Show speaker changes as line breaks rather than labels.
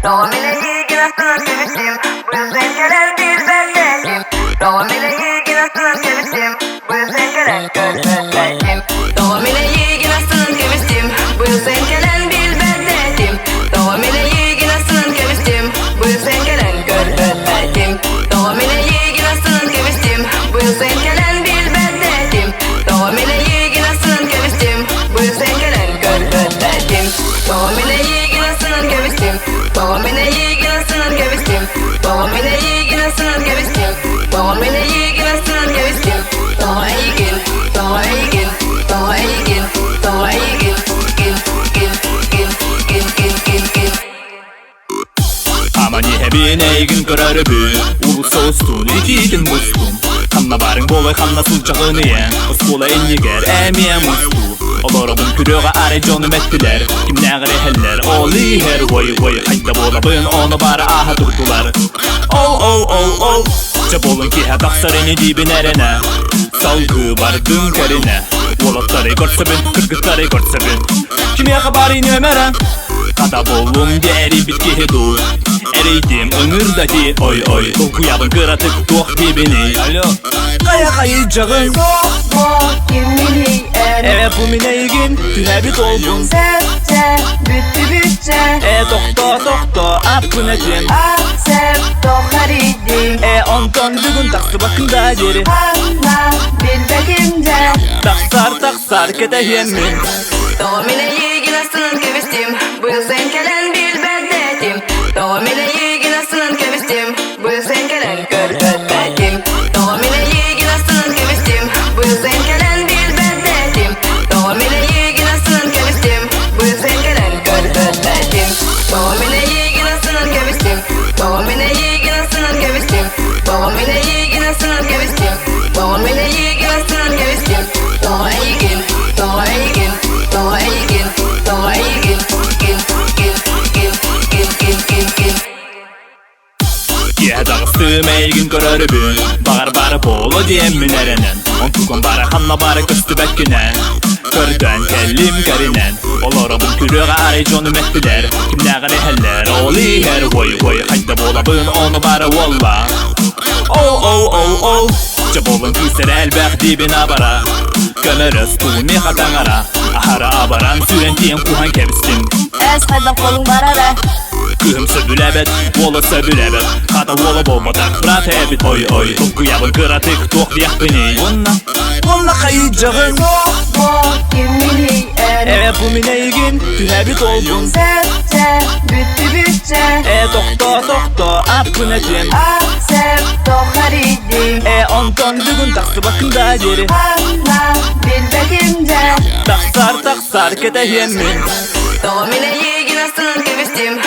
Doğum ile ilgili aslını seviştim, bu yüzden gelen bir bendetim. Doğum ile ilgili aslını seviştim, bu yüzden gelen gözlerim. Doğum ile ilgili aslını seviştim, bu yüzden gelen bir bendetim. Doğum ile ilgili aslını seviştim, bu yüzden gelen gözlerim. Doğum ile ilgili aslını seviştim, bu yüzden gelen bir bendetim. Doğum ile ilgili aslını seviştim, bu yüzden gelen gözlerim. Doğum ile ilgili aslını seviştim. Doğum ile ilgili sınır gevistim. Doğum ile ilgili sınır gevistim. Doğum ile ilgili sınır gevistim. Doğa ilgin, doğa ilgin, doğa ilgin, doğa ilgin, gin, gin, gin, gin, gin, gin, gin.
Ama niye bir neygin kırarıbı Ulusa ustun, ikidin bustum Kanna barın bolay kanna sıcağını yen Uskula enliger, emiyen ustu Olarabın kürüğe arayconum ettiler Kim nägir eheller, oli her voy voy Hayda bolabın onu bari aha durdular Ol Çabolun ki he daksarını dibin erene Salgı bardın karine Volatları görtsebin, kırgıtları görtsebin Kim ya habarini ömeren Kada bolum geri bitki hedu Eriydim ıngır da di oy oy Dokuyabın kıratık doh dibini Alo Kaya kayıcağın
Kimini er
bu mine ilgin tühebit oldun
Sevce bütçe
doktor apın etin
Sev dokaridim
ondan düğün taktı bakın da geri
Anla bilbekimce
Taksar kete yemin
Doğum ile ilgili sınır gevistim, bu yüzden gelen bir bendetim. Doğum ile ilgili sınır gevistim, bu yüzden gelen görbetim. Doğum ile ilgili sınır gevistim, bu yüzden gelen bir bendetim. Doğum ile ilgili sınır gevistim, bu yüzden gelen görbetim. Doğum ile ilgili sınır gevistim, doğum ile ilgili sınır gevistim. Doğum ile ilgili sınır gevistim, doğum ile ilgili sınır gevistim. Doğa ilgin, doğa ilgin. Doğa ilgin, doğa ilgin, gin, gin, gin, gin, gin, gin, gin.
Kiye dağıstığım eygin körörübün Bağır bolu diyem münerenen On tukun bari hanna bari kıstı bekkinen Körden kellim karinen Olarabın kürüğe arayconum ettiler Kim nägir eheller, oli her voy voy Hayda bolabın onu bari volla Çabolun kıyser elbək dibine bara Göneriz tuğmi katangara Ahara abaran süren diyen kuhan kevistim
Ez hayda kolun barara
Kıhım söbülebet, vola söbülebet Kada vola bolmadak bırak ebit Oy oy, dokuyabın kıratık dokliyak beni Valla kayıcağın
Kimini er
bu mine ilgin tühebit oldun
Sevce bütçe
doktor apın etin
Sev dokaridim
ondan düğün taktı bakın da geri
Anla bilbekimce
Taksar kete yemin
Doğum ile ilgili sınır gevistim,